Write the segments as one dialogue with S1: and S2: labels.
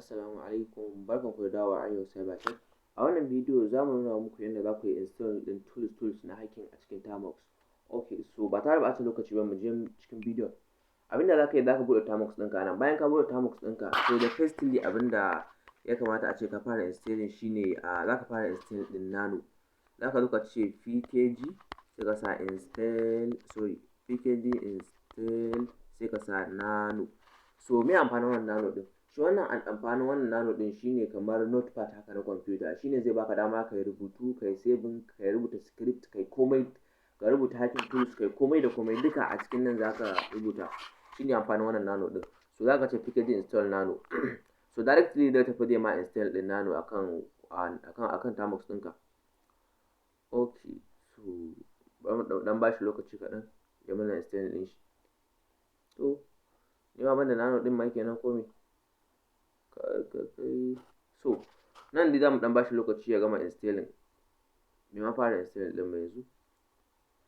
S1: Assalamu alaikum, barkanku da dawowa a yau sai bakin. A wannan bidiyo za mu nuna muku yadda za ku yi install ɗin tools na hacking a cikin Termux. Ok, so ba tare da ɓata lokaci ba mu je cikin bidiyon. Abinda za ka yi, za ka buɗe Termux ɗinka nan. Bayan ka buɗe Termux ɗinka, so da firstly abinda ya kamata a ce ka fara installing shine za ka fara install ɗin nano. Za ka zo ka ce pkg sai ka sa pkg install sai ka sa nano. So me amfanin wannan nano ɗin? Shi wannan amfanin wannan nano ɗin shine kamar notepad haka na kwamfuta. Shine zai baka dama ka yi rubutu, ka yi saving, ka yi rubuta script, ka yi komai, ka rubuta hacking tools, ka yi komai da komai duka a cikin nan za ka rubuta. Shine amfanin wannan nano ɗin. So za ka ce pkg install nano. So directly zai tafi zai ma install ɗin nano akan Termux ɗinka. Ok, so bari mu dan bashi lokaci kaɗan ya mana install ɗin shi. To ni ma banda nano ɗin ma kenan komai. So nan dai za mu dan bashi lokaci ya gama installing. Bai ma fara installing ɗin ba yanzu.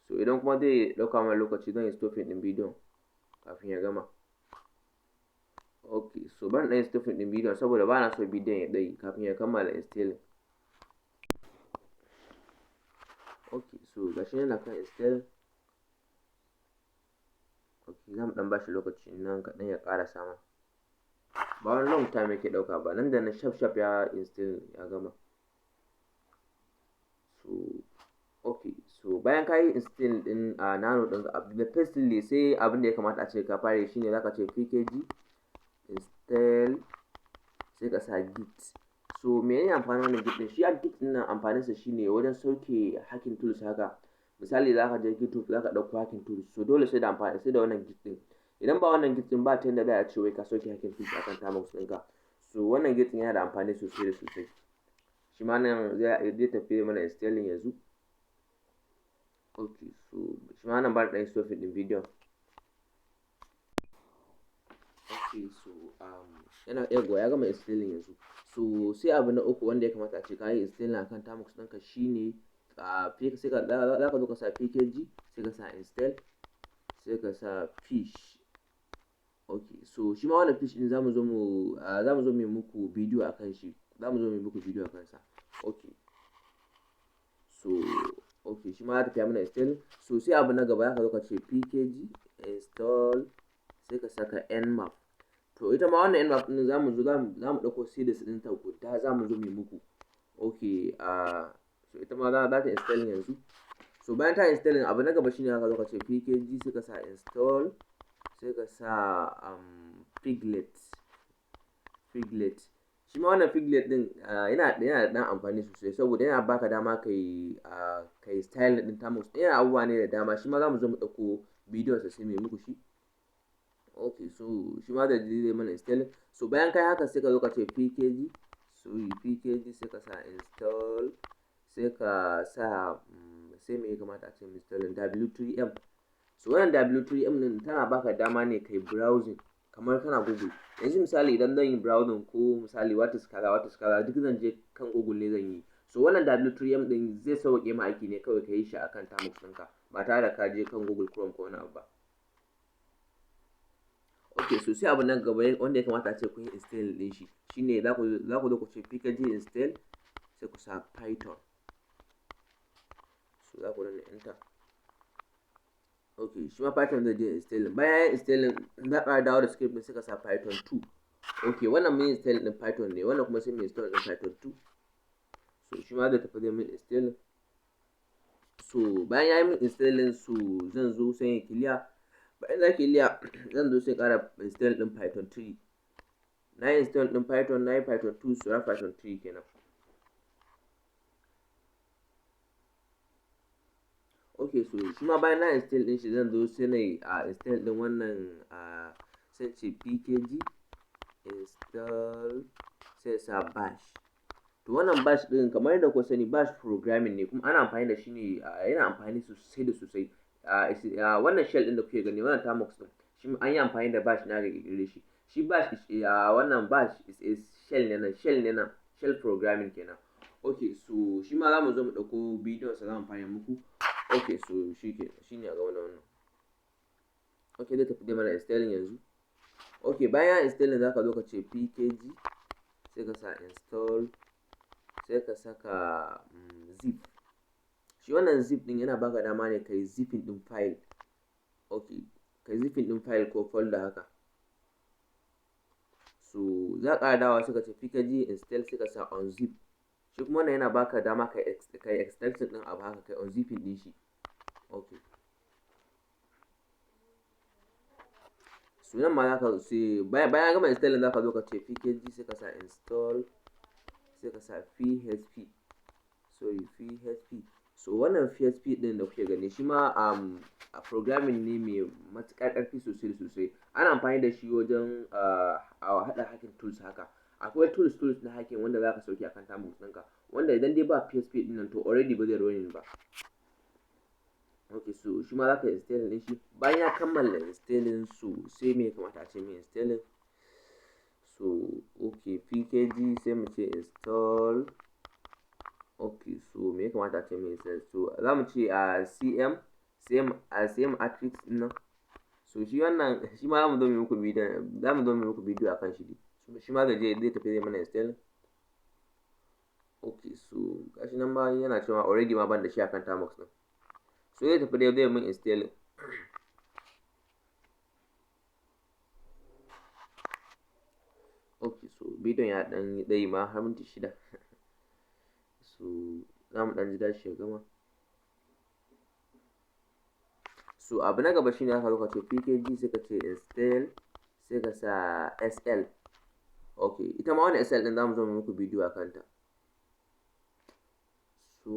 S1: So idan kuma zai ɗauka mana lokaci zan yi stopping ɗin bidiyon kafin ya gama. Ok, so bari ɗan yi stopping ɗin bidiyon saboda ba na so bidiyon ya ɗai kafin ya kammala installing. Ok, so gashi yana kan install. Ok, za mu dan bashi lokaci nan kaɗan ya ƙara sama. Ba wani long time yake ɗauka ba, nan da nan shaf ya install ya gama. So ok, so bayan ka yi install ɗin nano ɗin da firstly sai abin da ya kamata a ce ka fara shine za ka ce pkg install sai ka sa git. So menene amfanin wannan git ɗin? Shi a git ɗin nan amfaninsa shine wajen sauke hacking tools haka. Misali za ka je YouTube za ka ɗauko hacking tools, so dole sai da wannan git ɗin. Idan ba wannan git ɗin ba ta yadda za a ce wai ka sauke hacking tools akan Termux ɗinka. So wannan git ɗin yana da amfani sosai da sosai. Shi ma nan zai tafi mana installing yanzu. Ok, so shi ma nan ba da ɗan stopping ɗin bidiyon. Ok, so ya gama installing yanzu. So sai abu na uku wanda ya kamata a ce ka yi installing akan Termux ɗinka shine za ka zo ka sa pkg sai ka sa install sai ka sa fish. Ok, so shi ma wannan fish ɗin za mu zo mu yi muku bidiyo akan shi. Sa. Ok, so ok shi ma ya tafi mana install. So sai abu na gaba za ka zo ka ce pkg install sai ka saka nmap. To ita ma wannan nmap ɗin za mu ɗauko series ɗin ta guda za mu zo mu yi muku. Ok, so ita ma za ta installing yanzu. So bayan ta installing abu na gaba shine za ka zo ka ce pkg sai ka sa install sai ka sa piglet. Shi ma wannan piglet din yana da ɗan amfani sosai saboda yana baka dama kai style ɗin Termux. Yana abubuwa ne da dama. Shi ma za mu zo mu ɗauko bidiyon sa sai mu yi muku shi. Ok, so shi ma zai mana install. So bayan kai haka sai ka zo ka ce pkg sai ka sa install sai ka sa sai me ya kamata a ce installing w3m. So wannan w3m din tana baka dama ne kai browsing kamar kana Google. Yanzu misali idan zan yi browsing ko misali what is kaza duk zan je kan Google ne zan yi. So wannan w3m din zai sauke ma aiki ne kawai ka yi shi akan Termux ɗinka ba tare da ka je kan Google Chrome ko wani abu ba. Ok, so sai abu nan gaba wanda ya kamata a ce kun yi install ɗin shi shine za ku zo ku ce pkg install sai ku sa python. So za ku danna enter. Ok, shi ma python zai je installing. Bayan installing za ka dawo da script ɗin sai ka sa python 2. Ok, wannan mun install ɗin python ne, wannan kuma sai mun install ɗin python 2. So shi ma zai tafi zai mun installing. So bayan ya yi min installing so zan zo sai in clear. Bayan na clear zan zo sai ƙara install ɗin python 3. Na yi install ɗin python, na yi python 2, so na python 3 kenan. Ok, so shi ma bayan na install ɗin shi zan zo sai na yi install ɗin wannan sai ce pkg install sai sa bash. To wannan bash ɗin kamar yadda ku sani bash programming ne kuma ana amfani da shi ne yana amfani sosai da sosai. Wannan shell ɗin da kuke gani wannan Termux ɗin shi an yi amfani da bash na ƙirƙire shi. Shi bash wannan bash is shell ne nan shell programming kenan. Ok, so shi ma za mu zo mu ɗauko bidiyon sa za mu fara muku. Ok, so shi ne a gaba da wannan. Ok, zai tafi dai mana installing yanzu. Ok, bayan installing za ka zo ka ce pkg sai ka sa install, sai ka saka zip. Shi wannan zip din yana baka dama ne kai zipping din file. Okay, kai zipping din file ko folder haka. So za ka dawo sai ka ce pkg install, sai ka sa unzip. Shi kuma wannan yana baka dama kai extraction din abu haka, kai unzipping din shi. Okay, so nan ma za ka sai bayan gama installing za ka zo ka ce pkg, sai ka sa install, sai ka sa php. So wannan php din da kuke gani shi ma a programming ne mai matuƙar ƙarfi sosai. Ana amfani da shi wajen haɗa hacking tools haka. Akwai tools na hacking wanda za ka sauke akan Termux ɗinka, wanda idan dai ba php din nan to already ba zai running ba. Okay, so shi ma za ka installing din shi. Bayan ya kammala installing, so sai me ya kamata a ce mai installing. So okay, pkg sai mu ce install. Okay, so me ya kamata a ce mai install. So za mu ce cm Acikin nan. So shi wannan shi ma za mu zo mu muku bidiyo akan shi. Shi ma zai tafi zai mana installing. Okay, so gashi nan ma yana cewa already ma ban da shi akan Termux din. So zai tafi zai mun installing. Okay, so bidiyon ya dan dai ma har minti 6. So za mu dan ji dashi ya gama. So abu na gaba shine aka zo ka ce pkg, sai ka ce install, sai ka sa sl. Okay, ita ma wannan sl din zamu zo mu muku bidiyo akan ta. So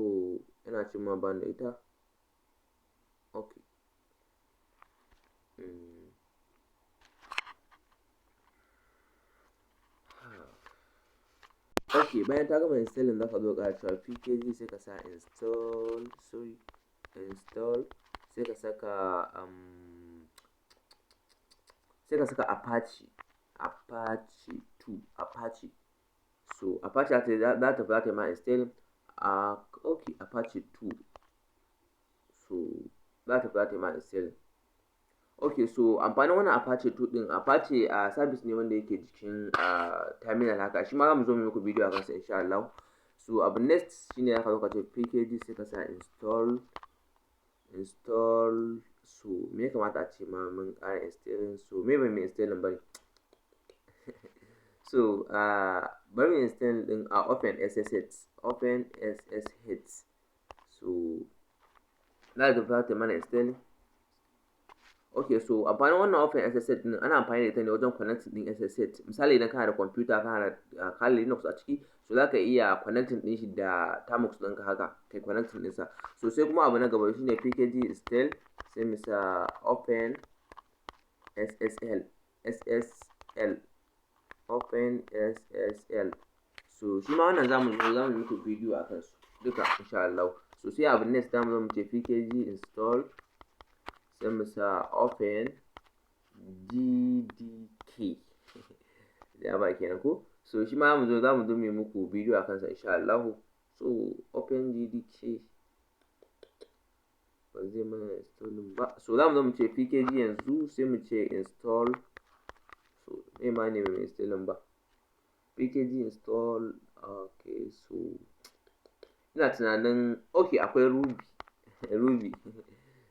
S1: ina cin ma ban da ita. Okay. Okay, bayan ta gama installing za ka zo ka cewa pkg, sai ka sa install, sai ka saka Apache 2. So Apache za ta yi ma installing. Okay, Apache 2. So za ta yi ma installing. Okay, so amfanin wannan Apache 2 din, Apache service ne wanda yake jikin terminal haka. Shi ma za mu zo mu muku bidiyo akan sa insha Allah. So abu next shine aka zo ka ce pkg, sai ka sa install. So me ya kamata a ce ma mun ƙara installing. So me ban mai installing bane. So bari mu installing din open ssh. So za ta mana installing. Okay, so amfanin wannan open ssh din ana amfani da ita ne wajen connecting din ssh. Misali idan kana da computer, kana da Linux a ciki, so za ka iya connecting din shi da Termux ɗinka haka, kai connecting ɗinsa. So sai kuma abu na gaba shine pkg install, sai mu sa open ssl. So shi ma wannan zamu muku bidiyo akan su duka insha Allah. So sai abu next zamu zo mu ce pkg install, sai mu sa open gdk. Ya ba kenan ko. So shi ma zamu zo mu muku bidiyo akan sa insha Allah. So open gdk ba zai mana installing ba. So zamu zo mu ce pkg yanzu, sai mu ce install. So ma ne mai installing ba. pkg install. Okay, so ina tunanin okay, akwai ruby.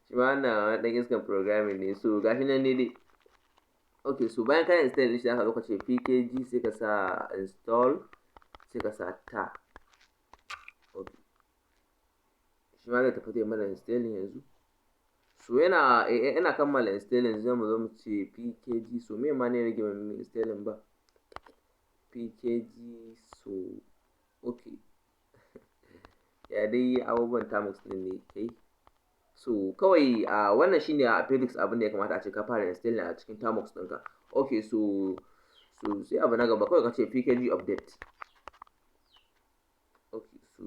S1: Shi ma wannan dan iskan programming ne. So gashi nan ne dai. Okay, so bayan ka install din shi aka zo ka ce pkg, sai ka sa install, sai ka sa ta. Okay, shi ma zai tafi zai mana installing yanzu. So yana kammala installing, zai mu zo mu ce pkg. So me ma ne rage mai installing ba. pkg. So okay. Ya dai abubuwan Termux din ne kai. So kawai wannan shine appendix abin da ya kamata a ce ka fara installing a cikin Termux ɗinka. Okay, so sai abu na gaba kawai ka ce pkg update. Okay, so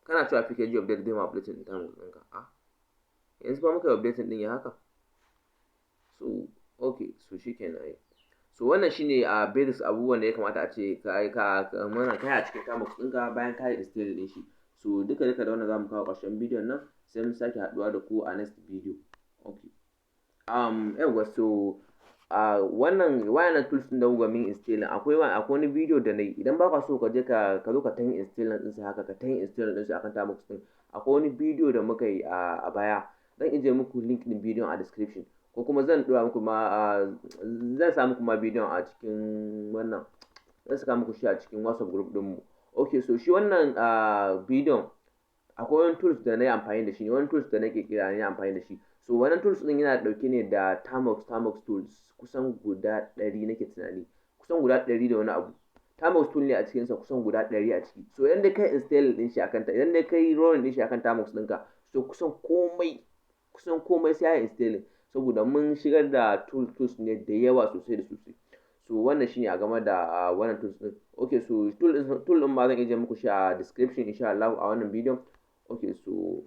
S1: kana cewa pkg update zai ma update din Termux ɗinka. Yanzu ba muka yi update din ya haka. So okay, so shikenan. So wannan shine basics abubuwan da ya kamata a ce kai a cikin Termux ɗinka bayan ka yi install din shi. So duka da wannan zamu kawo ƙarshen bidiyon nan, sai mun sake haɗuwa da ku a next video. Okay. Yawwa, so wayannan tools din da kuka min installing akwai wani video da nayi, idan baka so ka je ka zo ka tan installing din sa haka ka tan installing din su akan Termux din, akwai wani video da muka yi a baya, zan ije muku link din bidiyon a description, ko kuma zan dora muku zan sa muku bidiyon a cikin wannan, zan saka muku shi a cikin WhatsApp group din mu. Okay, so shi wannan bidiyon akwai wani tools da na yi amfani da shi ne, wani tools da nake kira ne amfani da shi. So wannan tools din yana dauke ne da Termux tools kusan guda 100 nake tunani, kusan guda 100 da wani abu. Termux tool ne a cikin sa kusan guda 100 a ciki. So idan dai kai install din shi akan idan dai kai rolling din shi akan Termux ɗinka, so kusan komai sai ya installing, saboda mun shigar da tools ne da yawa sosai da sosai. So wannan shine a game da wannan tools din. Okay, so tool din ma zan ije muku shi a description insha Allah a wannan bidiyon. Okay, so